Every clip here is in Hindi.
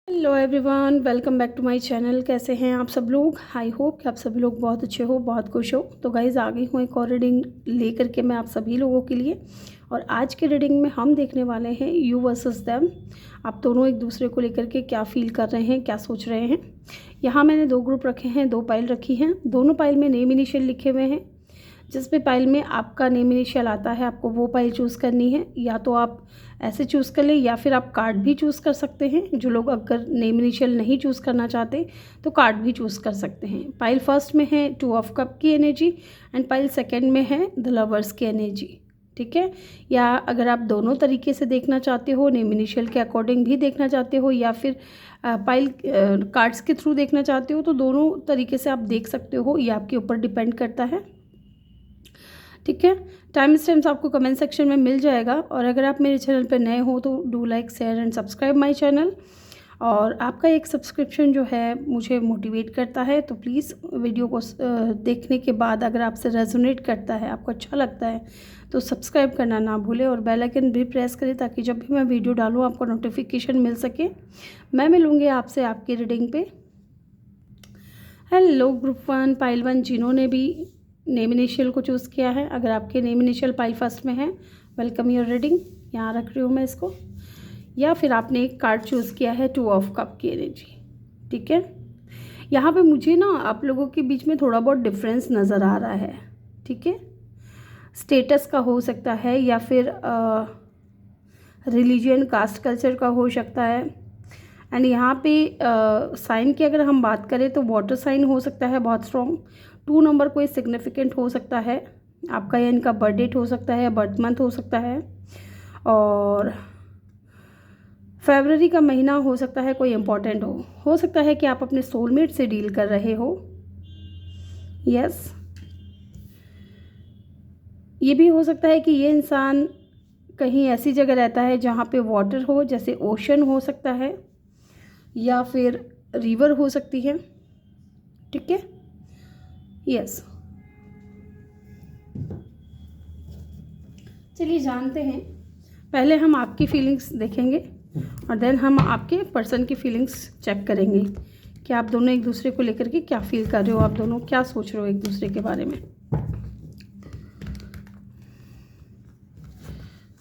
Hello everyone, welcome back to my channel. कैसे हैं आप सब लोग? आई होप कि आप सभी लोग बहुत अच्छे हो, बहुत खुश हो। तो गाइज़ आ गई हूँ एक और रीडिंग लेकर के मैं आप सभी लोगों के लिए। और आज के रीडिंग में हम देखने वाले हैं यू वर्सेस देम। आप दोनों एक दूसरे को लेकर के क्या फील कर रहे हैं, क्या सोच रहे हैं। यहाँ मैंने दो ग्रुप रखे हैं, दो पाइल रखी हैं। दोनों पाइल में नेम इनिशियल लिखे हुए हैं। जिस भी पाइल में आपका नेम इनिशियल आता है आपको वो पाइल चूज़ करनी है। या तो आप ऐसे चूज़ कर लें या फिर आप कार्ड भी चूज़ कर सकते हैं। जो लोग अगर नेम इनिशियल नहीं चूज़ करना चाहते तो कार्ड भी चूज़ कर सकते हैं। पाइल फर्स्ट में है 2 ऑफ कप की एनर्जी एंड पाइल सेकंड में है द लवर्स की एनर्जी। ठीक है। या अगर आप दोनों तरीके से देखना चाहते हो, नेम इनिशियल के अकॉर्डिंग भी देखना चाहते हो या फिर पाइल कार्ड्स के थ्रू देखना चाहते हो, तो दोनों तरीके से आप देख सकते हो। ये आपके ऊपर डिपेंड करता है। ठीक है। टाइम स्टैम्प्स आपको कमेंट सेक्शन में मिल जाएगा। और अगर आप मेरे चैनल पर नए हो तो do like, share and subscribe my channel. और आपका एक सब्सक्रिप्शन जो है मुझे मोटिवेट करता है। तो प्लीज़ वीडियो को देखने के बाद अगर आपसे रेजोनेट करता है, आपको अच्छा लगता है, तो सब्सक्राइब करना ना भूलें और बेल आइकन भी प्रेस करें ताकि जब भी मैं वीडियो डालूँ आपको नोटिफिकेशन मिल सके। मैं मिलूँगी आपसे आपकी रीडिंग पे। हेलो ग्रुप 1 पाइल 1 जिन्होंने भी नेम इनिशियल को चूज़ किया है, अगर आपके नेम इनिशियल पाइल फर्स्ट में है, वेलकम योर रीडिंग। यहाँ रख रही हूँ मैं इसको। या फिर आपने एक कार्ड चूज़ किया है 2 ऑफ कप की एनर्जी। ठीक है। यहाँ पे मुझे ना आप लोगों के बीच में थोड़ा बहुत डिफरेंस नज़र आ रहा है। ठीक है। स्टेटस का हो सकता है या फिर रिलीजन, कास्ट, कल्चर का हो सकता है। एंड यहाँ पे साइन की अगर हम बात करें तो वाटर साइन हो सकता है बहुत स्ट्रॉन्ग। 2 नंबर कोई सिग्निफिकेंट हो सकता है आपका, या इनका बर्थ डेट हो सकता है, बर्थ मंथ हो सकता है। और फरवरी का महीना हो सकता है, कोई इम्पॉर्टेंट हो सकता है कि आप अपने सोलमेट से डील कर रहे हो। यस। ये भी हो सकता है कि ये इंसान कहीं ऐसी जगह रहता है जहाँ पे वाटर हो, जैसे ओशन हो सकता है या फिर रिवर हो सकती है। ठीक है। यस। चलिए जानते हैं। पहले हम आपकी फीलिंग्स देखेंगे और देन हम आपके पर्सन की फीलिंग्स चेक करेंगे कि आप दोनों एक दूसरे को लेकर के क्या फील कर रहे हो, आप दोनों क्या सोच रहे हो एक दूसरे के बारे में।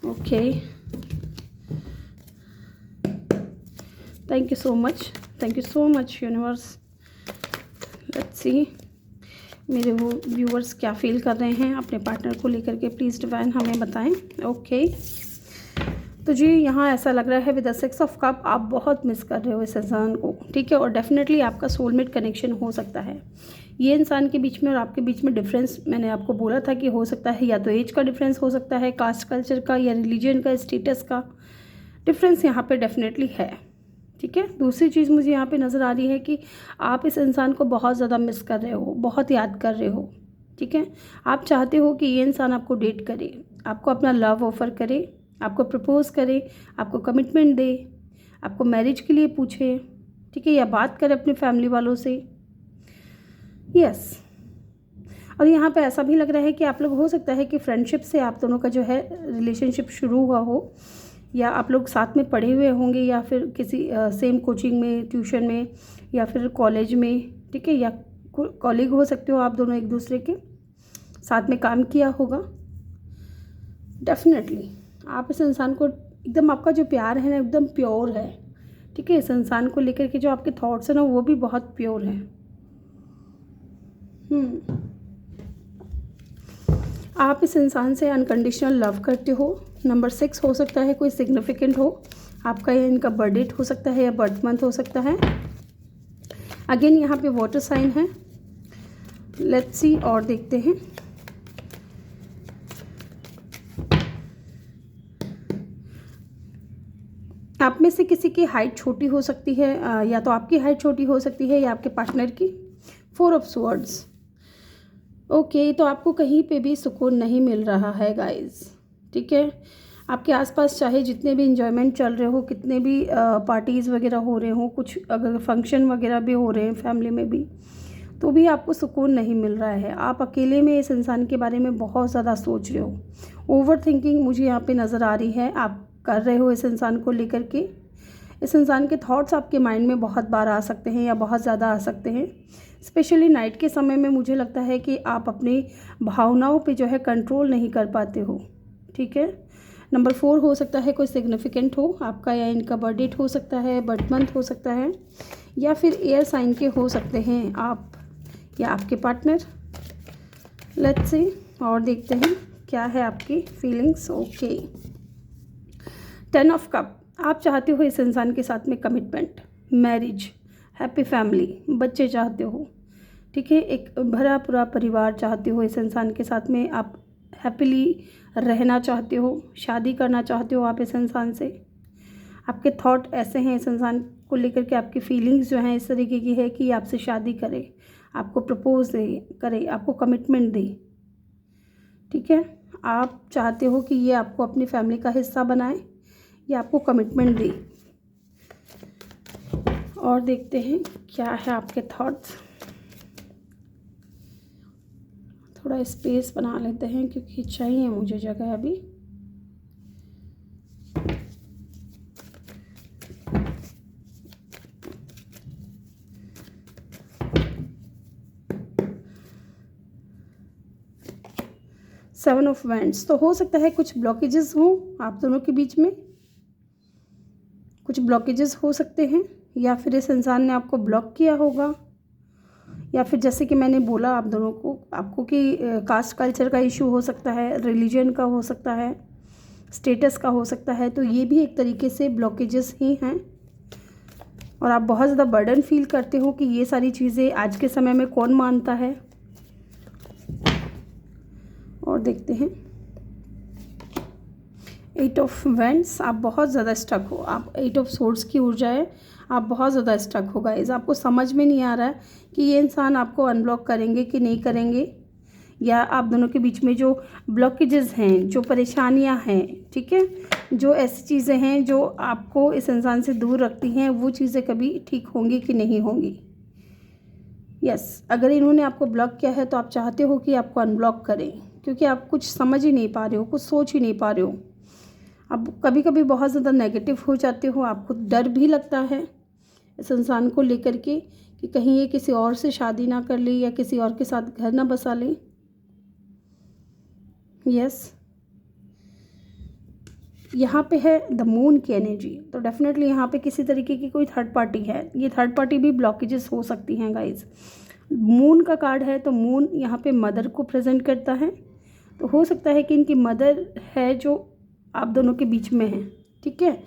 Okay, thank you so much universe. Let's see मेरे वो व्यूअर्स क्या फील कर रहे हैं अपने पार्टनर को लेकर के। प्लीज़ डिवाइन हमें बताएं। ओके, तो जी यहाँ ऐसा लग रहा है विद द 6 ऑफ कप आप बहुत मिस कर रहे हो इस इंसान को। ठीक है। और डेफिनेटली आपका सोलमेट कनेक्शन हो सकता है। ये इंसान के बीच में और आपके बीच में डिफरेंस मैंने आपको बोला था कि हो सकता है या तो एज का डिफरेंस हो सकता है, कास्ट कल्चर का या रिलीजन का, स्टेटस का डिफरेंस यहाँ पे डेफिनेटली है। ठीक है। दूसरी चीज़ मुझे यहाँ पे नज़र आ रही है कि आप इस इंसान को बहुत ज़्यादा मिस कर रहे हो, बहुत याद कर रहे हो। ठीक है। आप चाहते हो कि ये इंसान आपको डेट करे, आपको अपना लव ऑफ़र करे, आपको प्रपोज़ करे, आपको कमिटमेंट दे, आपको मैरिज के लिए पूछे। ठीक है। या बात करे अपने फैमिली वालों से। यस। और यहाँ पे ऐसा भी लग रहा है कि आप लोग, हो सकता है कि फ्रेंडशिप से आप दोनों का जो है रिलेशनशिप शुरू हुआ हो, या आप लोग साथ में पढ़े हुए होंगे या फिर किसी सेम कोचिंग में, ट्यूशन में या फिर कॉलेज में। ठीक है। या कॉलीग हो सकते हो आप दोनों, एक दूसरे के साथ में काम किया होगा। डेफिनेटली आप इस इंसान को एकदम, आपका जो प्यार है ना एकदम प्योर है। ठीक है। इस इंसान को लेकर के जो आपके थॉट्स हैं ना वो भी बहुत प्योर हैं। आप इस इंसान से अनकंडीशनल लव करते हो। नंबर 6 हो सकता है कोई सिग्निफिकेंट हो आपका, या इनका बर्थ डेट हो सकता है या बर्थ मंथ हो सकता है। अगेन यहाँ पे वाटर साइन है। लेट्स सी और देखते हैं। आप में से किसी की हाइट छोटी हो सकती है, या तो आपकी हाइट छोटी हो सकती है या आपके पार्टनर की। 4 ऑफ स्वॉर्ड्स। ओके, तो आपको कहीं पे भी सुकून नहीं मिल रहा है गाइस। ठीक है। आपके आसपास चाहे जितने भी इंजॉयमेंट चल रहे हो, कितने भी पार्टीज़ वगैरह हो रहे हो, कुछ अगर फंक्शन वगैरह भी हो रहे हैं फैमिली में भी, तो भी आपको सुकून नहीं मिल रहा है। आप अकेले में इस इंसान के बारे में बहुत ज़्यादा सोच रहे हो। ओवर थिंकिंग मुझे यहाँ पे नज़र आ रही है आप कर रहे हो इस इंसान को लेकर के। इस इंसान के थॉट्स आपके माइंड में बहुत बार आ सकते हैं या बहुत ज़्यादा आ सकते हैं। स्पेशली नाइट के समय में मुझे लगता है कि आप अपनी भावनाओं पे जो है कंट्रोल नहीं कर पाते हो, ठीक है। नंबर 4 हो सकता है कोई सिग्निफिकेंट हो आपका, या इनका बर्थ डेट हो सकता है, बर्थ मंथ हो सकता है, या फिर एयर साइन के हो सकते हैं आप या आपके पार्टनर। लेट्स सी और देखते हैं क्या है आपकी फीलिंग्स। Okay, 10 of cup. आप चाहते हो इस इंसान के साथ में कमिटमेंट, मैरिज, हैप्पी फैमिली, बच्चे चाहते हो, ठीक है। एक भरा पूरा परिवार चाहते हो इस इंसान के साथ में, आप हैप्पीली रहना चाहते हो, शादी करना चाहते हो आप इस इंसान से। आपके थॉट ऐसे हैं इस इंसान को लेकर के, आपकी फीलिंग्स जो हैं इस तरीके की है कि आपसे शादी करे, आपको प्रपोज करे, आपको कमिटमेंट दे, ठीक है। आप चाहते हो कि ये आपको अपनी फैमिली का हिस्सा बनाए या आपको कमिटमेंट दे। और देखते हैं क्या है आपके थॉट्स। थोड़ा स्पेस बना लेते हैं क्योंकि चाहिए मुझे जगह अभी। Seven of wands. तो हो सकता है कुछ ब्लॉकेजेस हों आप दोनों के बीच में, कुछ ब्लॉकेजेस हो सकते हैं, या फिर इस इंसान ने आपको ब्लॉक किया होगा, या फिर जैसे कि मैंने बोला आप दोनों को, आपको कि कास्ट कल्चर का इशू हो सकता है, रिलीजन का हो सकता है, स्टेटस का हो सकता है। तो ये भी एक तरीके से ब्लॉकेजेस ही हैं और आप बहुत ज़्यादा बर्डन फील करते हो कि ये सारी चीज़ें आज के समय में कौन मानता है। और देखते हैं 8 ऑफ वैंड्स। आप बहुत ज़्यादा स्टक हो, आप 8 ऑफ सोर्ड्स की ऊर्जा है, आप बहुत ज़्यादा स्टक हो गाइस। आपको समझ में नहीं आ रहा है कि ये इंसान आपको अनब्लॉक करेंगे कि नहीं करेंगे, या आप दोनों के बीच में जो ब्लॉकेजेस हैं, जो परेशानियां हैं, ठीक है, जो ऐसी चीज़ें हैं जो आपको इस इंसान से दूर रखती हैं, वो चीज़ें कभी ठीक होंगी कि नहीं होंगी। यस, अगर इन्होंने आपको ब्लॉक किया है तो आप चाहते हो कि आपको अनब्लॉक करें, क्योंकि आप कुछ समझ ही नहीं पा रहे हो, कुछ सोच ही नहीं पा रहे हो। अब कभी कभी बहुत ज़्यादा नेगेटिव हो जाते हो, आपको डर भी लगता है इस इंसान को लेकर के कि कहीं ये किसी और से शादी ना कर ले या किसी और के साथ घर ना बसा ले। यस, यहाँ पे है द मून की एनर्जी, तो डेफिनेटली यहाँ पे किसी तरीके की कोई थर्ड पार्टी है। ये थर्ड पार्टी भी ब्लॉकेजेस हो सकती हैं गाइज। मून का कार्ड है तो मून यहाँ पे मदर को प्रेजेंट करता है, तो हो सकता है कि इनकी मदर है जो आप दोनों के बीच में है, ठीक है,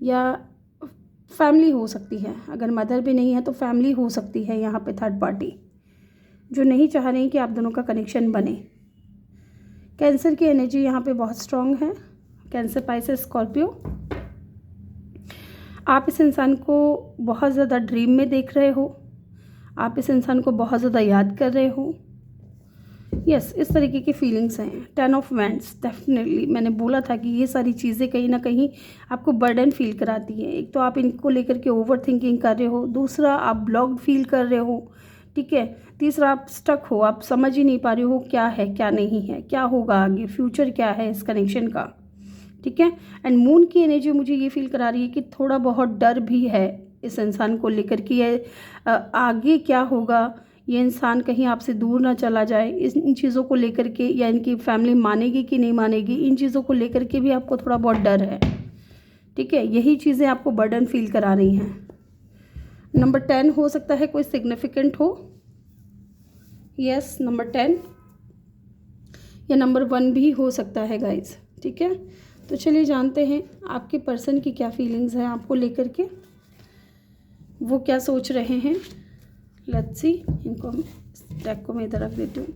या फैमिली हो सकती है। अगर मदर भी नहीं है तो फैमिली हो सकती है यहाँ पे थर्ड पार्टी, जो नहीं चाह रही कि आप दोनों का कनेक्शन बने। कैंसर की एनर्जी यहाँ पे बहुत स्ट्रांग है, कैंसर, पाइसेस, स्कॉर्पियो। आप इस इंसान को बहुत ज़्यादा ड्रीम में देख रहे हो, आप इस इंसान को बहुत ज़्यादा याद कर रहे हो। यस, इस तरीके की फीलिंग्स हैं। 10 ऑफ वैंड्स, डेफिनेटली मैंने बोला था कि ये सारी चीज़ें कहीं ना कहीं आपको बर्डन फील कराती हैं। एक तो आप इनको लेकर के ओवर थिंकिंग कर रहे हो, दूसरा आप ब्लॉक्ड फील कर रहे हो, ठीक है, तीसरा आप स्टक हो, आप समझ ही नहीं पा रहे हो क्या है क्या नहीं है, क्या होगा आगे, फ्यूचर क्या है इस कनेक्शन का, ठीक है। एंड मून की एनर्जी मुझे ये फील करा रही है कि थोड़ा बहुत डर भी है इस इंसान को लेकर कि ये आगे क्या होगा, ये इंसान कहीं आपसे दूर ना चला जाए, इन चीज़ों को लेकर के, या इनकी फैमिली मानेगी कि नहीं मानेगी, इन चीज़ों को लेकर के भी आपको थोड़ा बहुत डर है, ठीक है। यही चीज़ें आपको बर्डन फील करा रही हैं। नंबर 10 हो सकता है कोई सिग्निफिकेंट हो, यस, नंबर 10, या नंबर 1 भी हो सकता है गाइज, ठीक है। तो चलिए जानते हैं आपके पर्सन की क्या फीलिंग्स हैं आपको लेकर के, वो क्या सोच रहे हैं। लेट्स सी, इनको डेक को मैं इधर रख देती हूँ।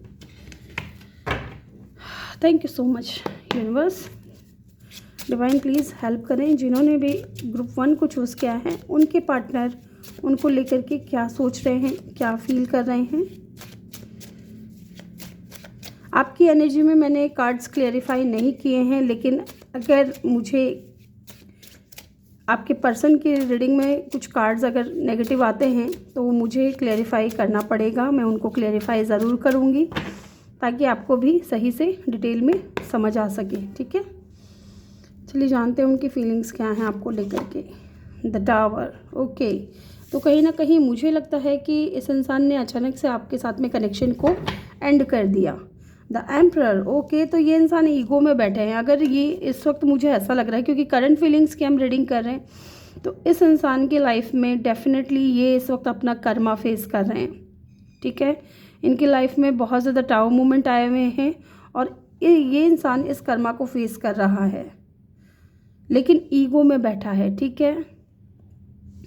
Thank you so much universe, divine please help करें। जिन्होंने भी ग्रुप 1 को चूज़ किया है, उनके पार्टनर उनको लेकर के क्या सोच रहे हैं, क्या फील कर रहे हैं। आपकी एनर्जी में मैंने कार्ड्स क्लेरिफाई नहीं किए हैं, लेकिन अगर मुझे आपके पर्सन की रीडिंग में कुछ कार्ड्स अगर नेगेटिव आते हैं तो वो मुझे क्लेरिफाई करना पड़ेगा। मैं उनको क्लेरिफाई ज़रूर करूँगी ताकि आपको भी सही से डिटेल में समझ आ सके, ठीक है। चलिए जानते हैं उनकी फीलिंग्स क्या हैं आपको लेकर के। The tower. ओके, तो कहीं ना कहीं मुझे लगता है कि इस इंसान ने अचानक से आपके साथ में कनेक्शन को एंड कर दिया। The emperor. ओके, तो ये इंसान ईगो में बैठे हैं, अगर ये इस वक्त मुझे ऐसा लग रहा है, क्योंकि करंट फीलिंग्स की हम रीडिंग कर रहे हैं, तो इस इंसान की लाइफ में डेफिनेटली ये इस वक्त अपना कर्मा फेस कर रहे हैं। ठीक है, इनकी लाइफ में बहुत ज़्यादा टाउ मोमेंट आए हुए हैं और ये इंसान इस कर्मा को फेस कर रहा है, लेकिन ईगो में बैठा है। ठीक है,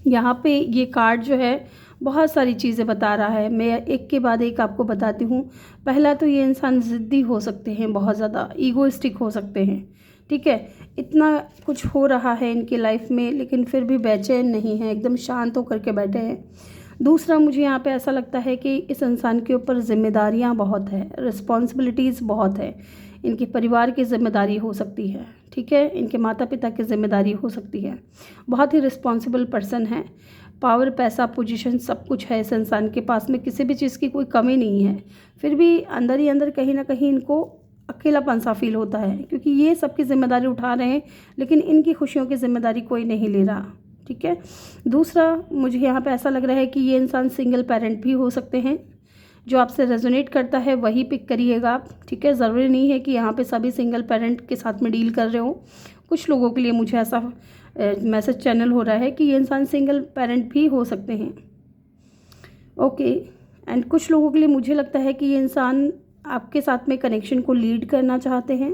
यहाँ पे ये कार्ड जो है बहुत सारी चीज़ें बता रहा है। मैं एक के बाद एक आपको बताती हूँ। पहला तो ये इंसान ज़िद्दी हो सकते हैं, बहुत ज़्यादा ईगोइस्टिक हो सकते हैं। ठीक है, इतना कुछ हो रहा है इनकी लाइफ में, लेकिन फिर भी बेचैन नहीं है, एकदम शांत होकर के बैठे हैं। दूसरा, मुझे यहाँ पे ऐसा लगता है कि इस इंसान के ऊपर जिम्मेदारियाँ बहुत है, रिस्पॉन्सिबिलिटीज़ बहुत है। इनके परिवार की जिम्मेदारी हो सकती है। ठीक है, इनके माता पिता की जिम्मेदारी हो सकती है। बहुत ही रिस्पॉन्सिबल पर्सन है। पावर, पैसा, पोजीशन सब कुछ है इस इंसान के पास में, किसी भी चीज़ की कोई कमी नहीं है। फिर भी अंदर ही अंदर कहीं ना कहीं इनको अकेलापन सा फील होता है, क्योंकि ये सबकी जिम्मेदारी उठा रहे हैं, लेकिन इनकी खुशियों की जिम्मेदारी कोई नहीं ले रहा। ठीक है, दूसरा, मुझे यहाँ पे ऐसा लग रहा है कि ये इंसान सिंगल पेरेंट भी हो सकते हैं। जो आपसे रेजोनेट करता है वही पिक करिएगा आप। ठीक है, ज़रूरी नहीं है कि यहाँ पे सभी सिंगल पेरेंट के साथ में डील कर रहे हो। कुछ लोगों के लिए मुझे ऐसा मैसेज चैनल हो रहा है कि ये इंसान सिंगल पेरेंट भी हो सकते हैं। ओके, एंड कुछ लोगों के लिए मुझे लगता है कि ये इंसान आपके साथ में कनेक्शन को लीड करना चाहते हैं।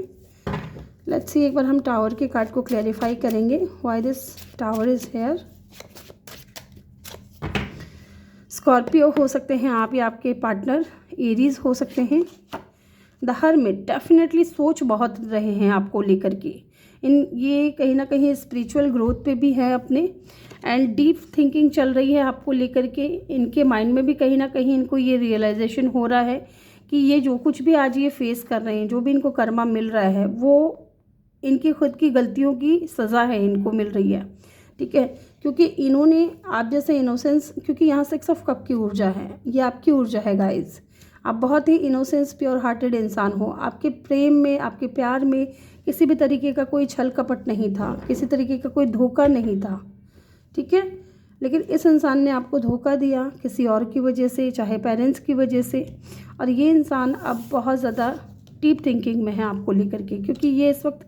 लेट्स सी, एक बार हम टावर के कार्ड को क्लैरिफाई करेंगे। Why this tower is here. Scorpio हो सकते हैं आप या आपके पार्टनर, एरीज हो सकते हैं। द हर्मिट, डेफिनेटली सोच बहुत रहे हैं आपको लेकर के। ये कहीं ना कहीं स्पिरिचुअल ग्रोथ पे भी है अपने, एंड डीप थिंकिंग चल रही है आपको लेकर के। इनके माइंड में भी कहीं ना कहीं इनको ये रियलाइजेशन हो रहा है कि ये जो कुछ भी आज ये फेस कर रहे हैं, जो भी इनको कर्मा मिल रहा है, वो इनकी खुद की गलतियों की सज़ा है, इनको मिल रही है। ठीक है, क्योंकि इन्होंने आप जैसे इनोसेंस, क्योंकि यहाँ 6 ऑफ कप की ऊर्जा है, ये आपकी ऊर्जा है गाइज। आप बहुत ही इनोसेंस, प्योर हार्टेड इंसान हो। आपके प्रेम में, आपके प्यार में किसी भी तरीके का कोई छल कपट नहीं था, किसी तरीके का कोई धोखा नहीं था। ठीक है, लेकिन इस इंसान ने आपको धोखा दिया किसी और की वजह से, चाहे पेरेंट्स की वजह से। और ये इंसान अब बहुत ज़्यादा डीप थिंकिंग में है आपको लेकर के, क्योंकि ये इस वक्त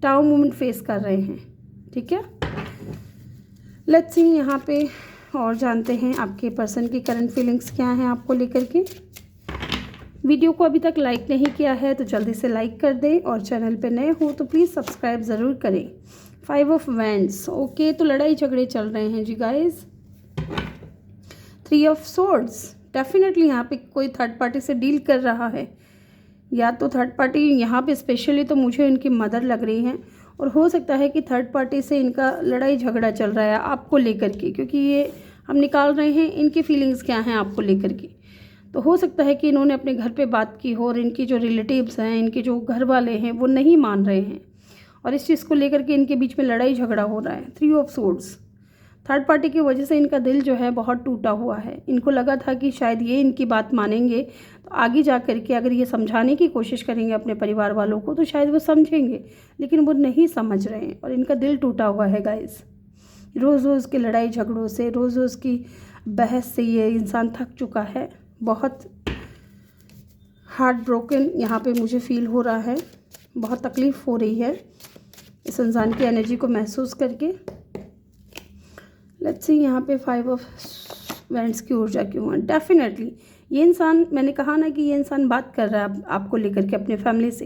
टाउ मोमेंट फेस कर रहे हैं। ठीक है, लेट्स सी यहाँ पे और जानते हैं आपके पर्सन की करंट फीलिंग्स क्या हैं आपको लेकर के। वीडियो को अभी तक लाइक नहीं किया है तो जल्दी से लाइक कर दें, और चैनल पे नए हो तो प्लीज़ सब्सक्राइब ज़रूर करें। 5 ऑफ वैंड्स। ओके, तो लड़ाई झगड़े चल रहे हैं जी गाइस। 3 ऑफ सोर्ड्स, डेफिनेटली यहाँ पे कोई थर्ड पार्टी से डील कर रहा है, या तो थर्ड पार्टी यहाँ पे स्पेशली तो मुझे इनकी मदर लग रही है, और हो सकता है कि थर्ड पार्टी से इनका लड़ाई झगड़ा चल रहा है आपको लेकर के, क्योंकि ये हम निकाल रहे हैं इनकी फीलिंग्स क्या हैं आपको लेकर के। तो हो सकता है कि इन्होंने अपने घर पे बात की हो और इनकी जो रिलेटिव्स हैं, इनके जो घर वाले हैं, वो नहीं मान रहे हैं, और इस चीज़ को लेकर के इनके बीच में लड़ाई झगड़ा हो रहा है। 3 ऑफ सोर्ड्स, थर्ड पार्टी की वजह से इनका दिल जो है बहुत टूटा हुआ है। इनको लगा था कि शायद ये इनकी बात मानेंगे, तो आगे जा कर के अगर ये समझाने की कोशिश करेंगे अपने परिवार वालों को तो शायद वो समझेंगे, लेकिन वो नहीं समझ रहे हैं और इनका दिल टूटा हुआ है गाइस। रोज़ रोज़ की लड़ाई झगड़ों से, रोज़ रोज़ की बहस से ये इंसान थक चुका है। बहुत हार्ट ब्रोकन यहाँ पे मुझे फील हो रहा है, बहुत तकलीफ़ हो रही है इस इंसान की एनर्जी को महसूस करके। लेट्स सी यहाँ पे 5 ऑफ वैंड्स की ऊर्जा क्यों है। डेफिनेटली ये इंसान, मैंने कहा ना कि ये इंसान बात कर रहा है आपको लेकर के अपने फैमिली से,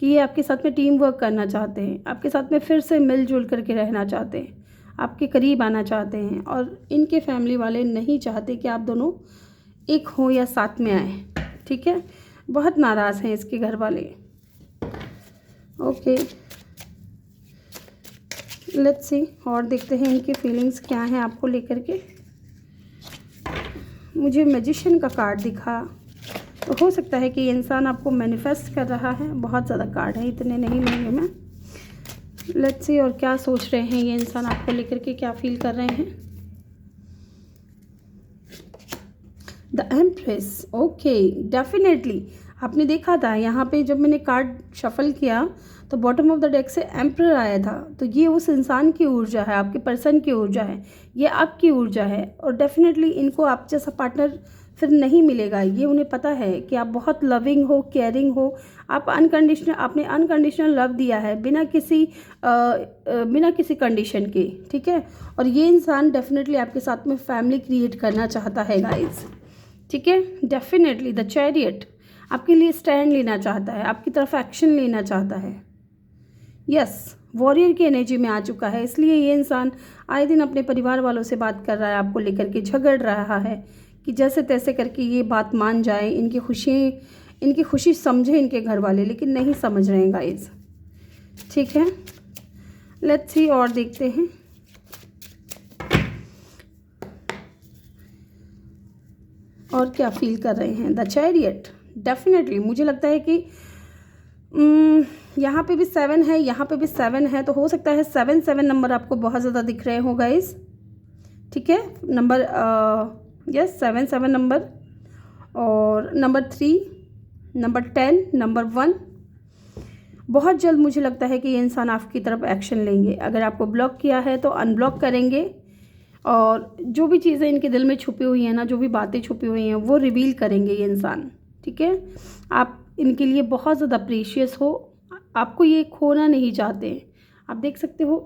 कि ये आपके साथ में टीम वर्क करना चाहते हैं, आपके साथ में फिर से मिलजुल करके रहना चाहते हैं, आपके करीब आना चाहते हैं, और इनके फैमिली वाले नहीं चाहते कि आप दोनों एक हो या साथ में आए। ठीक है, बहुत नाराज़ हैं इसके घर वाले। ओके, लेट्स सी और देखते हैं इनकी फीलिंग्स क्या हैं आपको लेकर के। मुझे मैजिशियन का कार्ड दिखा, तो हो सकता है कि ये इंसान आपको मैनिफेस्ट कर रहा है। बहुत ज़्यादा कार्ड है, इतने नहीं लेंगे मैं। लेट्स सी और क्या सोच रहे हैं ये इंसान आपको लेकर के, क्या फील कर रहे हैं। The empress. ओके, डेफिनेटली आपने देखा था यहाँ पे जब मैंने कार्ड शफल किया तो बॉटम ऑफ द डेक से एम्परर आया था। तो ये उस इंसान की ऊर्जा है, आपके पर्सन की ऊर्जा है, ये आपकी ऊर्जा है। और डेफिनेटली इनको आप जैसा पार्टनर फिर नहीं मिलेगा। ये उन्हें पता है कि आप बहुत लविंग हो, केयरिंग हो, आपने अनकंडीशनल लव दिया है बिना किसी कंडीशन के, ठीक है। और ये इंसान डेफिनेटली आपके साथ में फैमिली क्रिएट करना चाहता है गाइस, ठीक है। डेफिनेटली द चैरियट आपके लिए स्टैंड लेना चाहता है, आपकी तरफ एक्शन लेना चाहता है। यस, वॉरियर की एनर्जी में आ चुका है। इसलिए ये इंसान आए दिन अपने परिवार वालों से बात कर रहा है, आपको लेकर के झगड़ रहा है कि जैसे तैसे करके ये बात मान जाए, इनकी खुशी समझे इनके घर वाले, लेकिन नहीं समझ रहे हैं गाइस, ठीक है। लेट्स सी और देखते हैं। और क्या फील कर रहे हैं द चैरियट। डेफिनेटली मुझे लगता है कि यहाँ पे भी 7 है, यहाँ पे भी 7 है, तो हो सकता है 7 नंबर आपको बहुत ज़्यादा दिख रहे हो गाइस, ठीक है। नंबर यस 7 नंबर, और नंबर 3, नंबर 10, नंबर 1। बहुत जल्द मुझे लगता है कि ये इंसान आपकी तरफ एक्शन लेंगे। अगर आपको ब्लॉक किया है तो अनब्लॉक करेंगे, और जो भी चीज़ें इनके दिल में छुपी हुई हैं ना, जो भी बातें छुपी हुई हैं वो रिवील करेंगे ये इंसान, ठीक है। आप इनके लिए बहुत ज़्यादा प्रीशियस हो, आपको ये खोना नहीं चाहते। आप देख सकते हो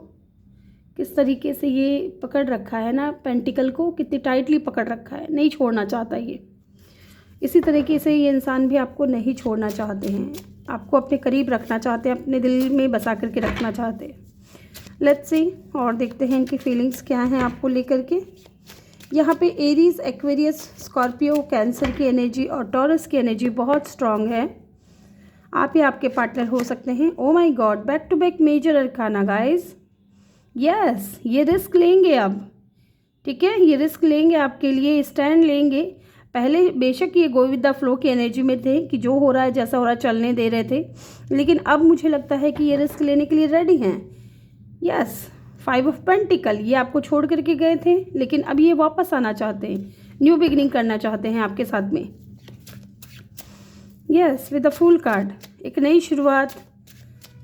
किस तरीके से ये पकड़ रखा है ना, पेंटिकल को कितनी टाइटली पकड़ रखा है, नहीं छोड़ना चाहता ये। इसी तरीके से ये इंसान भी आपको नहीं छोड़ना चाहते हैं, आपको अपने करीब रखना चाहते हैं, अपने दिल में बसा करके रखना चाहते हैं। लेट्स सी और देखते हैं इनकी फीलिंग्स क्या हैं आपको लेकर के। यहाँ पे एरीज, एक्वेरियस, स्कॉर्पियो, कैंसर की एनर्जी और टॉरस की एनर्जी बहुत स्ट्रांग है। आप या आपके पार्टनर हो सकते हैं। Oh my god, back to back major arcana guys. Yes, ये रिस्क लेंगे अब, ठीक है। ये रिस्क लेंगे, आपके लिए स्टैंड लेंगे। पहले बेशक ये गो विद द फ्लो की एनर्जी में थे कि जो हो रहा है, जैसा हो रहा है चलने दे रहे थे, लेकिन अब मुझे लगता है कि ये रिस्क लेने के लिए रेडी हैं। यस, 5 ऑफ पेंटिकल, ये आपको छोड़ करके गए थे, लेकिन अब ये वापस आना चाहते हैं, न्यू बिगिनिंग करना चाहते हैं आपके साथ में। Yes, with the fool card, एक नई शुरुआत,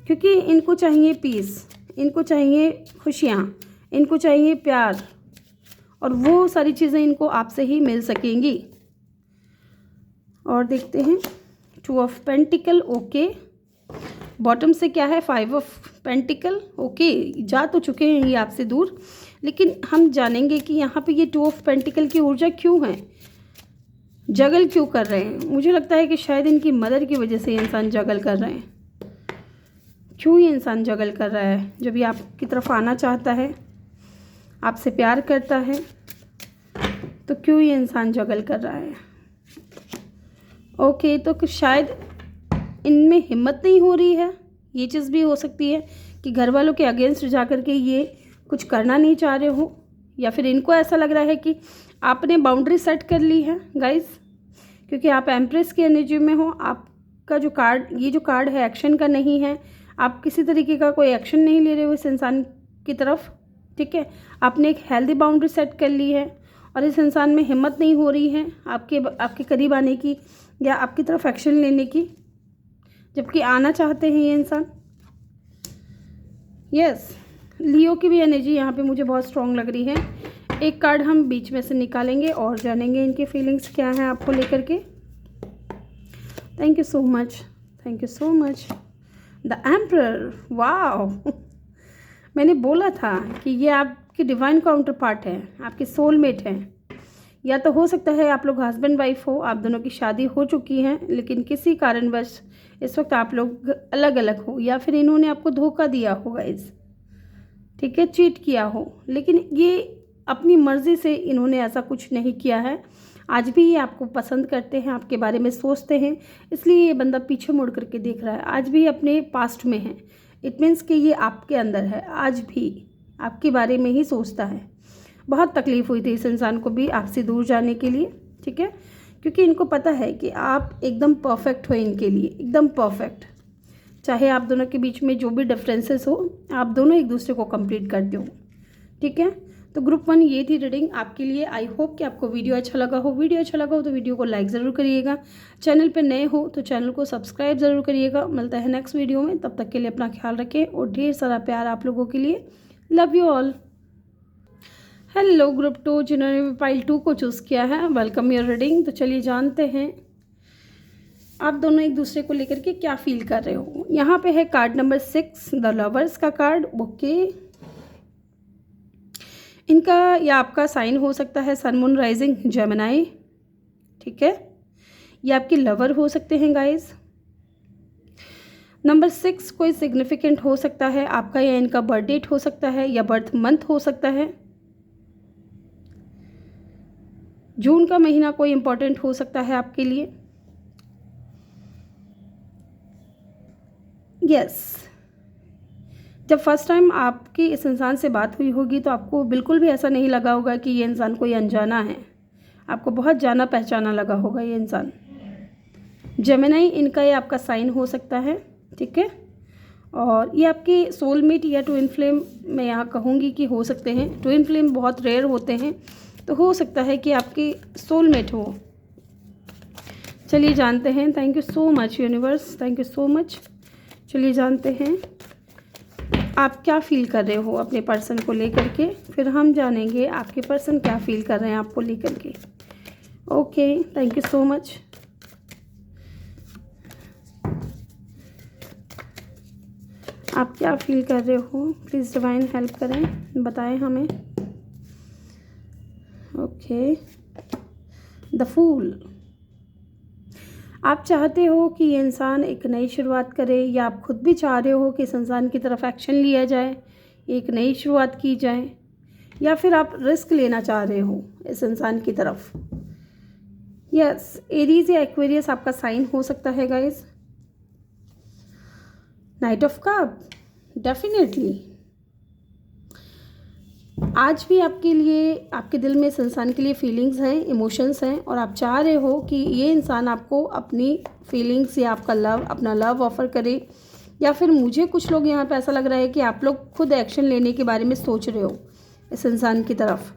क्योंकि इनको चाहिए पीस, इनको चाहिए खुशियाँ, इनको चाहिए प्यार, और वो सारी चीज़ें इनको आपसे ही मिल सकेंगी। और देखते हैं 2 ऑफ पेंटिकल, ओके। बॉटम से क्या है, 5 ऑफ पेंटिकल, ओके। जा तो चुके हैं ये आपसे दूर, लेकिन हम जानेंगे कि यहाँ पे ये 2 ऑफ पेंटिकल की ऊर्जा क्यों है, जगल क्यों कर रहे हैं। मुझे लगता है कि शायद इनकी मदर की वजह से ये इंसान जगल कर रहे हैं। क्यों ये इंसान जगल कर रहा है? जब ये आपकी तरफ आना चाहता है, आपसे प्यार करता है, तो क्यों ये इंसान जगल कर रहा है? ओके, तो शायद इनमें हिम्मत नहीं हो रही है। ये चीज़ भी हो सकती है कि घर वालों के अगेंस्ट जा कर के ये कुछ करना नहीं चाह रहे हो, या फिर इनको ऐसा लग रहा है कि आपने बाउंड्री सेट कर ली है गाइस, क्योंकि आप एम्प्रेस की एनर्जी में हो। आपका जो कार्ड, ये जो कार्ड है एक्शन का नहीं है, आप किसी तरीके का कोई एक्शन नहीं ले रहे हो इस इंसान की तरफ, ठीक है। आपने एक हेल्दी बाउंड्री सेट कर ली है, और इस इंसान में हिम्मत नहीं हो रही है आपके करीब आने की या आपकी तरफ एक्शन लेने की, जबकि आना चाहते हैं ये इंसान। यस, लियो की भी एनर्जी यहाँ पे मुझे बहुत स्ट्रॉन्ग लग रही है। एक कार्ड हम बीच में से निकालेंगे और जानेंगे इनकी फीलिंग्स क्या हैं आपको लेकर के। Thank you so much, thank you so much. The emperor, wow मैंने बोला था कि ये आपकी डिवाइन काउंटर पार्ट है, आपके सोलमेट हैं। या तो हो सकता है आप लोग हस्बैंड वाइफ हो, आप दोनों की शादी हो चुकी है, लेकिन किसी कारणवश इस वक्त आप लोग अलग अलग हो, या फिर इन्होंने आपको धोखा दिया होगा ठीक है, चीट किया हो। लेकिन ये अपनी मर्ज़ी से इन्होंने ऐसा कुछ नहीं किया है। आज भी ये आपको पसंद करते हैं, आपके बारे में सोचते हैं, इसलिए ये बंदा पीछे मुड़ करके देख रहा है। आज भी अपने पास्ट में है, इट मीन्स कि ये आपके अंदर है, आज भी आपके बारे में ही सोचता है। बहुत तकलीफ़ हुई थी इस इंसान को भी आपसे दूर जाने के लिए, ठीक है, क्योंकि इनको पता है कि आप एकदम परफेक्ट हो इनके लिए, एकदम परफेक्ट। चाहे आप दोनों के बीच में जो भी डिफरेंसेस हो, आप दोनों एक दूसरे को कंप्लीट करते हो, ठीक है। तो ग्रुप 1 ये थी रीडिंग आपके लिए। आई होप कि आपको वीडियो अच्छा लगा हो। वीडियो अच्छा लगा हो तो वीडियो को लाइक ज़रूर करिएगा। चैनल पे नए हो तो चैनल को सब्सक्राइब ज़रूर करिएगा। मिलता है नेक्स्ट वीडियो में, तब तक के लिए अपना ख्याल रखें और ढेर सारा प्यार आप लोगों के लिए। Love you all. Hello group 2 जिन्होंने भी पाइल 2 को चूज़ किया है, वेलकम योर रीडिंग। तो चलिए जानते हैं आप दोनों एक दूसरे को लेकर के क्या फील कर रहे हो। यहाँ पे है कार्ड नंबर 6, द लवर्स का कार्ड। ओके, इनका या आपका साइन हो सकता है सन मून राइजिंग जेमिनी, ठीक है। ये आपके लवर हो सकते हैं गाइस। नंबर 6 कोई सिग्निफिकेंट हो सकता है आपका या इनका बर्थ डेट हो सकता है या बर्थ मंथ हो सकता है। जून का महीना कोई इम्पोर्टेंट हो सकता है आपके लिए। यस, जब फर्स्ट टाइम आपकी इस इंसान से बात हुई होगी तो आपको बिल्कुल भी ऐसा नहीं लगा होगा कि ये इंसान कोई अनजाना है। आपको बहुत जाना पहचाना लगा होगा ये इंसान। जेमिनी इनका ये आपका साइन हो सकता है, ठीक है। और ये आपके सोलमेट या ट्विन फ्लेम मैं यहाँ कहूँगी कि हो सकते हैं। ट्विन फ्लेम बहुत रेयर होते हैं, तो हो सकता है कि आपके सोलमेट हो। चलिए जानते हैं। Thank you so much universe, thank you so much. चलिए जानते हैं आप क्या फील कर रहे हो अपने पर्सन को लेकर के, फिर हम जानेंगे आपके पर्सन क्या फील कर रहे हैं आपको लेकर के। Okay, thank you so much. आप क्या फील कर रहे हो, प्लीज़ डिवाइन हेल्प करें, बताएं हमें। Okay, the fool. आप चाहते हो कि ये इंसान एक नई शुरुआत करे या आप खुद भी चाह रहे हो कि इस इंसान की तरफ एक्शन लिया जाए, एक नई शुरुआत की जाए, या फिर आप रिस्क लेना चाह रहे हो इस इंसान की तरफ। यस, एरीज या एक्वेरियस आपका साइन हो सकता है guys. Night of cup, definitely आज भी आपके लिए, आपके दिल में इस इंसान के लिए फीलिंग्स हैं, इमोशंस हैं, और आप चाह रहे हो कि ये इंसान आपको अपनी फीलिंग्स या आपका लव, अपना लव ऑफ़र करे। या फिर मुझे कुछ लोग यहाँ पे ऐसा लग रहा है कि आप लोग खुद एक्शन लेने के बारे में सोच रहे हो इस इंसान की तरफ,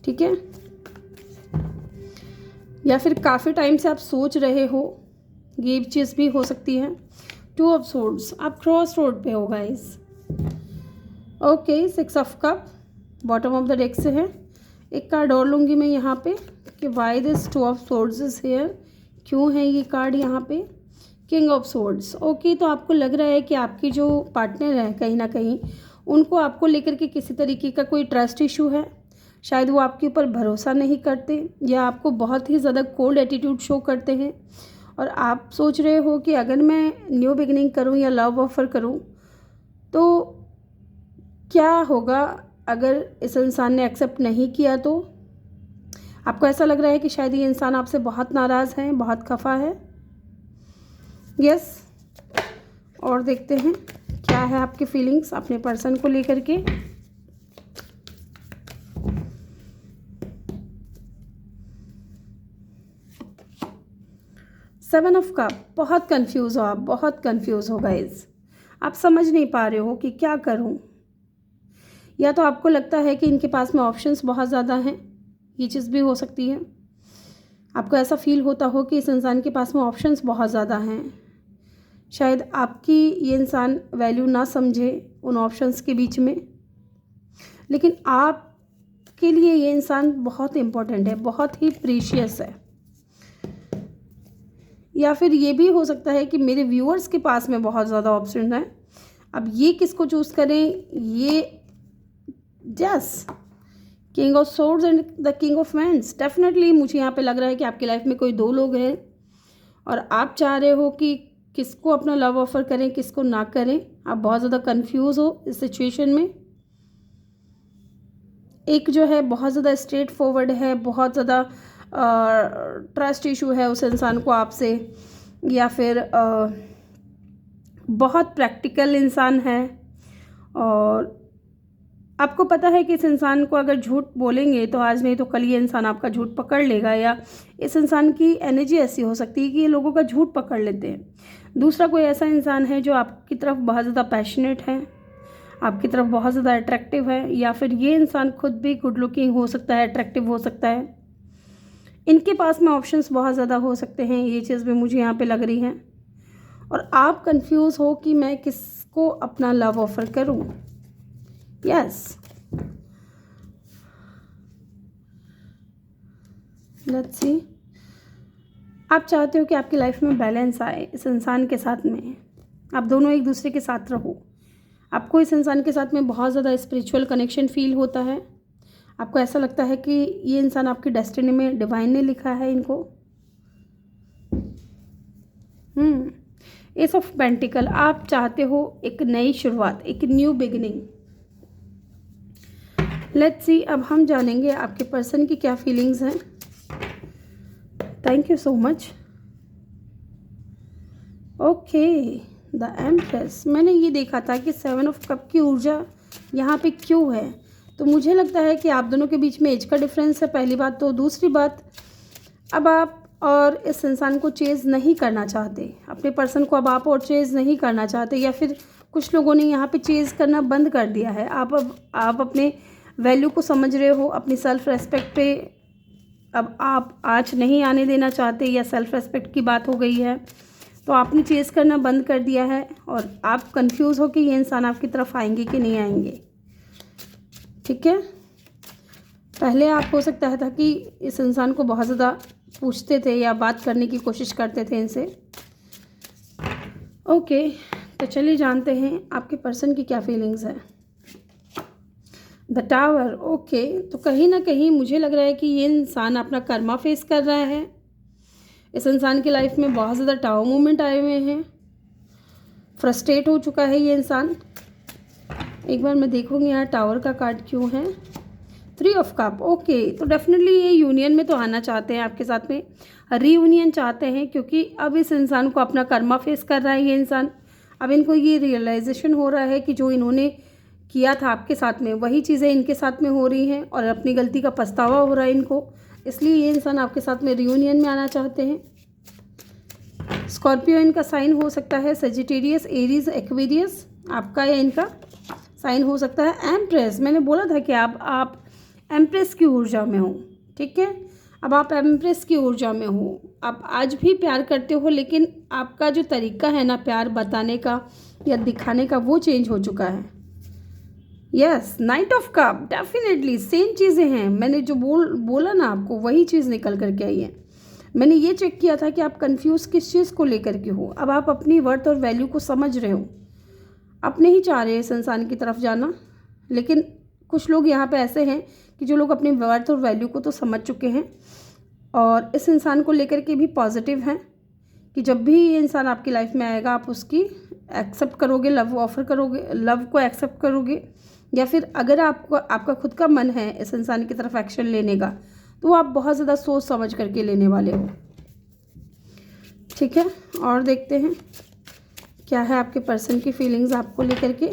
ठीक है। या फिर काफ़ी टाइम से आप सोच रहे हो, ये चीज़ भी हो सकती है। 2 ऑफ सोर्ड्स, आप क्रॉस रोड पे हो guys. Okay, 6 of cup bottom of the deck से है। एक कार्ड और लूँगी मैं यहाँ पे कि why this 2 of swords is here, क्यों है ये कार्ड यहाँ पे। King of swords. ओके, तो आपको लग रहा है कि आपकी जो पार्टनर है कहीं ना कहीं उनको आपको लेकर के किसी तरीके का कोई ट्रस्ट इशू है। शायद वो आपके ऊपर भरोसा नहीं करते या आपको बहुत ही ज़्यादा कोल्ड एटीट्यूड शो करते हैं, और आप सोच रहे हो कि अगर मैं न्यू बिगिनिंग करूँ या लव ऑफ़र करूँ तो क्या होगा अगर इस इंसान ने एक्सेप्ट नहीं किया। तो आपको ऐसा लग रहा है कि शायद ये इंसान आपसे बहुत नाराज़ है, बहुत खफा है। यस, और देखते हैं क्या है आपकी फीलिंग्स अपने पर्सन को लेकर के। सेवन ऑफ कप, बहुत कंफ्यूज हो आप, बहुत कंफ्यूज हो गाइस। आप समझ नहीं पा रहे हो कि क्या करूं। या तो आपको लगता है कि इनके पास में ऑप्शंस बहुत ज़्यादा हैं, ये चीज़ भी हो सकती है। आपको ऐसा फील होता हो कि इस इंसान के पास में ऑप्शंस बहुत ज़्यादा हैं। शायद आपकी ये इंसान वैल्यू ना समझे उन ऑप्शंस के बीच में, लेकिन आपके लिए ये इंसान बहुत इम्पोर्टेंट है, बहुत ही प्रीशियस है। या फिर ये भी हो सकता है कि मेरे व्यूअर्स के पास में बहुत ज़्यादा ऑप्शन है। अब ये किसको चूज़ करें, ये yes, king of swords and the king of wands. Definitely मुझे यहाँ पे लग रहा है कि आपकी लाइफ में कोई 2 लोग हैं और आप चाह रहे हो कि किसको अपना लव ऑफ़र करें, किसको ना करें। आप बहुत ज़्यादा कंफ्यूज हो इस सिचुएशन में। एक जो है बहुत ज़्यादा स्ट्रेट फॉरवर्ड है, बहुत ज़्यादा ट्रस्ट इशू है उस इंसान को आपसे, या फिर बहुत प्रैक्टिकल इंसान है, और आपको पता है कि इस इंसान को अगर झूठ बोलेंगे तो आज नहीं तो कल ये इंसान आपका झूठ पकड़ लेगा, या इस इंसान की एनर्जी ऐसी हो सकती है कि ये लोगों का झूठ पकड़ लेते हैं। दूसरा कोई ऐसा इंसान है जो आपकी तरफ बहुत ज़्यादा पैशनेट है, आपकी तरफ बहुत ज़्यादा अट्रैक्टिव है, या फिर ये इंसान खुद भी गुड लुकिंग हो सकता है, अट्रैक्टिव हो सकता है। इनके पास में ऑप्शंस बहुत ज़्यादा हो सकते हैं, ये चीज़ भी मुझे यहाँ पे लग रही है। और आप कंफ्यूज हो कि मैं किसको अपना लव ऑफर करूँ। Yes, let's see. आप चाहते हो कि आपकी लाइफ में बैलेंस आए इस इंसान के साथ में, आप दोनों एक दूसरे के साथ रहो। आपको इस इंसान के साथ में बहुत ज़्यादा स्पिरिचुअल कनेक्शन फील होता है। आपको ऐसा लगता है कि ये इंसान आपकी डेस्टिनी में, डिवाइन ने लिखा है इनको। एस ऑफ पेंटिकल, आप चाहते हो एक नई शुरुआत, एक न्यू बिगिनिंग। लेट्स सी, अब हम जानेंगे आपके पर्सन की क्या फीलिंग्स हैं। Thank you so much. Okay, the empress, मैंने ये देखा था कि 7 ऑफ कप की ऊर्जा यहाँ पे क्यों है, तो मुझे लगता है कि आप दोनों के बीच में एज का डिफरेंस है, पहली बात तो। दूसरी बात, अब आप और इस इंसान को चेज़ नहीं करना चाहते, अपने पर्सन को अब आप और चेज़ नहीं करना चाहते, या फिर कुछ लोगों ने यहाँ पे चेज़ करना बंद कर दिया है। आप अपने वैल्यू को समझ रहे हो, अपनी सेल्फ रेस्पेक्ट पे अब आप आँच नहीं आने देना चाहते, या सेल्फ रेस्पेक्ट की बात हो गई है, तो आपने चेज़ करना बंद कर दिया है और आप कंफ्यूज हो कि ये इंसान आपकी तरफ आएंगे कि नहीं आएंगे। ठीक है, पहले आप हो सकता था कि इस इंसान को बहुत ज़्यादा पूछते थे या बात करने की कोशिश करते थे इनसे। ओके, तो चलिए जानते हैं आपके पर्सन की क्या फीलिंग्स है। द टावर, ओके, तो कहीं ना कहीं मुझे लग रहा है कि ये इंसान अपना कर्मा फेस कर रहा है। इस इंसान की लाइफ में बहुत ज़्यादा टावर मोमेंट आए हुए हैं, फ्रस्ट्रेट हो चुका है ये इंसान। एक बार मैं देखूँगी यहाँ टावर का कार्ड क्यों है। 3 ऑफ कप, ओके, तो डेफिनेटली ये यूनियन में तो आना चाहते हैं आपके साथ में, रीयूनियन चाहते हैं, क्योंकि अब इस इंसान को अपना कर्मा फेस कर रहा है ये इंसान। अब इनको ये रियलाइजेशन हो रहा है कि जो इन्होंने किया था आपके साथ में, वही चीज़ें इनके साथ में हो रही हैं और अपनी गलती का पछतावा हो रहा है इनको, इसलिए ये इंसान आपके साथ में रीयूनियन में आना चाहते हैं। स्कॉर्पियो इनका साइन हो सकता है, सेजिटेरियस, एरीज, एक्वेरियस आपका या इनका साइन हो सकता है। एम्प्रेस, मैंने बोला था कि आप एम्प्रेस की ऊर्जा में हो। ठीक है, अब आप एम्प्रेस की ऊर्जा में हो, आप आज भी प्यार करते हो, लेकिन आपका जो तरीका है ना प्यार बताने का या दिखाने का, वो चेंज हो चुका है। Yes, night of cup, definitely same चीज़ें हैं, मैंने जो बोला ना आपको, वही चीज़ निकल करके आई है। मैंने ये चेक किया था कि आप कंफ्यूज किस चीज़ को लेकर के हो। अब आप अपनी वर्थ और वैल्यू को समझ रहे हो, आप नहीं चाह रहे इस इंसान की तरफ जाना, लेकिन कुछ लोग यहाँ पे ऐसे हैं कि जो लोग अपनी वर्थ और वैल्यू को तो समझ चुके हैं और इस इंसान को लेकर के भी पॉजिटिव हैं कि जब भी ये इंसान आपकी लाइफ में आएगा आप उसकी एक्सेप्ट करोगे, लव ऑफर करोगे, लव को एक्सेप्ट करोगे, या फिर अगर आपका खुद का मन है इस इंसान की तरफ एक्शन लेने का, तो आप बहुत ज़्यादा सोच समझ करके लेने वाले हो। ठीक है, और देखते हैं क्या है आपके पर्सन की फीलिंग्स आपको लेकर के।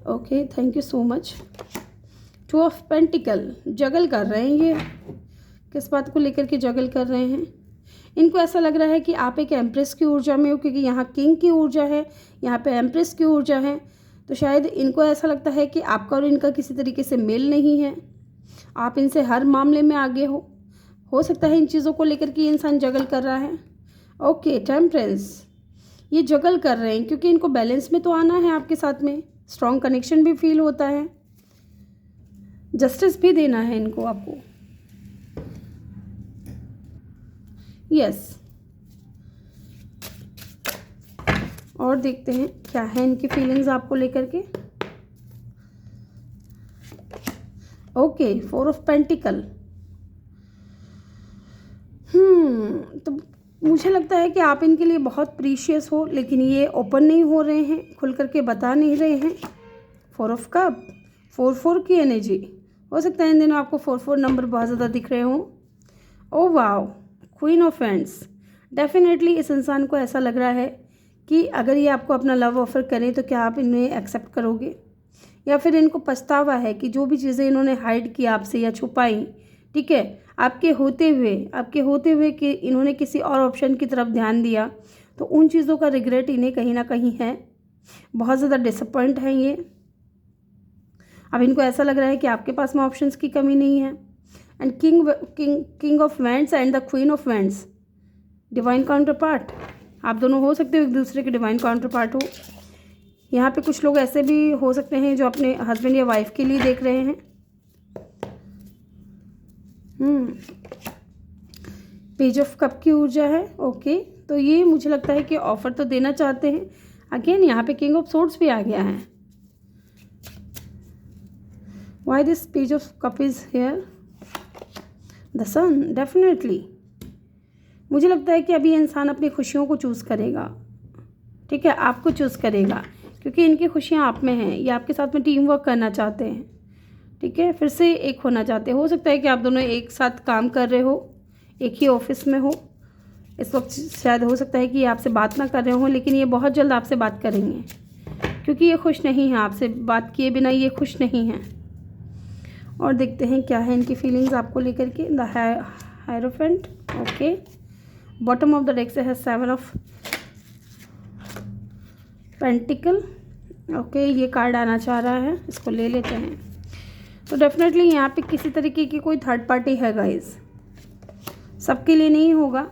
Okay, thank you so much. 2 of pentacle, juggle कर रहे हैं ये, किस बात को लेकर के जगल कर रहे हैं। इनको ऐसा लग रहा है कि आप एक एम्प्रेस की ऊर्जा में हो, क्योंकि यहाँ किंग की ऊर्जा है, यहाँ पे एम्प्रेस की ऊर्जा है, तो शायद इनको ऐसा लगता है कि आपका और इनका किसी तरीके से मेल नहीं है, आप इनसे हर मामले में आगे हो सकता है इन चीज़ों को लेकर के ये इंसान जगल कर रहा है। ओके, टेम्परेंस, ये जगल कर रहे हैं क्योंकि इनको बैलेंस में तो आना है आपके साथ में, स्ट्रॉन्ग कनेक्शन भी फील होता है, जस्टिस भी देना है इनको आपको। यस, और देखते हैं क्या है इनकी फीलिंग्स आपको लेकर के। ओके, 4 ऑफ पेंटिकल, तो मुझे लगता है कि आप इनके लिए बहुत प्रीशियस हो, लेकिन ये ओपन नहीं हो रहे हैं, खुल करके बता नहीं रहे हैं। 4 ऑफ कप, 4 की एनर्जी, हो सकता है इन दिनों आपको 4 नंबर बहुत ज़्यादा दिख रहे हों। Oh wow, queen of hands, definitely इस इंसान को ऐसा लग रहा है कि अगर ये आपको अपना लव ऑफ़र करें तो क्या आप इन्हें एक्सेप्ट करोगे, या फिर इनको पछतावा है कि जो भी चीज़ें इन्होंने हाइड की आपसे या छुपाई, ठीक है, आपके होते हुए कि इन्होंने किसी और ऑप्शन की तरफ ध्यान दिया, तो उन चीज़ों का रिग्रेट इन्हें कहीं ना कहीं है। बहुत ज़्यादा डिसअपॉइंट हैं ये। अब इनको ऐसा लग रहा है कि आपके पास में ऑप्शंस की कमी नहीं है। And king of wands and the queen of wands, divine counter part. आप दोनों हो सकते हो एक दूसरे के डिवाइन काउंटर पार्ट हो। यहाँ पे कुछ लोग ऐसे भी हो सकते हैं जो अपने हस्बैंड या वाइफ के लिए देख रहे हैं। पेज ऑफ कप की ऊर्जा है। ओके, तो ये मुझे लगता है कि ऑफर तो देना चाहते हैं। अगेन यहाँ पे किंग ऑफ सोर्ड्स भी आ गया है। Why this page of cup is here? The sun, definitely मुझे लगता है कि अभी इंसान अपनी खुशियों को चूज़ करेगा। ठीक है, आपको चूज़ करेगा, क्योंकि इनकी खुशियाँ आप में हैं। ये आपके साथ में टीम वर्क करना चाहते हैं। ठीक है, फिर से एक होना चाहते हैं। हो सकता है कि आप दोनों एक साथ काम कर रहे हो, एक ही ऑफिस में हो इस वक्त। शायद हो सकता है कि ये आपसे बात ना कर रहे हो, लेकिन ये बहुत जल्द आपसे बात करेंगे, क्योंकि ये खुश नहीं है आपसे बात किए बिना। ये खुश नहीं हैं। और देखते हैं क्या है इनकी फीलिंग्स आपको लेकर के। The hierophant. Okay, bottom of the deck से है 7 ऑफ पेंटिकल। ओके, ये कार्ड आना चाह रहा है, इसको ले लेते हैं। तो डेफिनेटली यहाँ पे किसी तरीके की कोई थर्ड पार्टी है गाइस। सबके लिए नहीं होगा,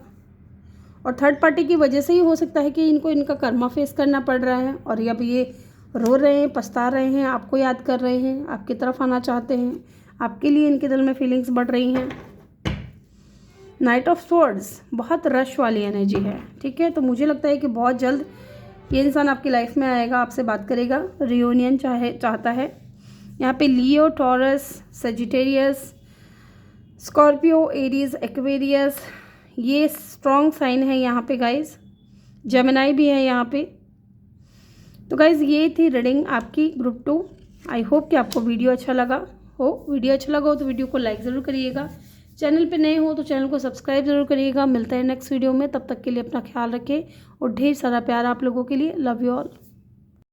और थर्ड पार्टी की वजह से ही हो सकता है कि इनको इनका कर्मा फेस करना पड़ रहा है। और अब ये रो रहे हैं, पछता रहे हैं, आपको याद कर रहे हैं, आपकी तरफ आना चाहते हैं। आपके लिए इनके दिल में फीलिंग्स बढ़ रही हैं। नाइट ऑफ स्वॉर्ड्स, बहुत रश वाली एनर्जी है। ठीक है, तो मुझे लगता है कि बहुत जल्द ये इंसान आपकी लाइफ में आएगा, आपसे बात करेगा, रियूनियन चाहता है। यहाँ पे Leo, Taurus, Sagittarius, Scorpio, Aries, Aquarius, ये स्ट्रॉन्ग साइन है यहाँ पे गाइज। जेमिनाई भी है यहाँ पे। तो गाइज ये थी रीडिंग आपकी ग्रुप 2। आई होप कि आपको वीडियो अच्छा लगा हो। वीडियो अच्छा लगा हो तो वीडियो को लाइक ज़रूर करिएगा। चैनल पे नए हो तो चैनल को सब्सक्राइब ज़रूर करिएगा। मिलता है नेक्स्ट वीडियो में, तब तक के लिए अपना ख्याल रखें और ढेर सारा प्यार आप लोगों के लिए। Love you all.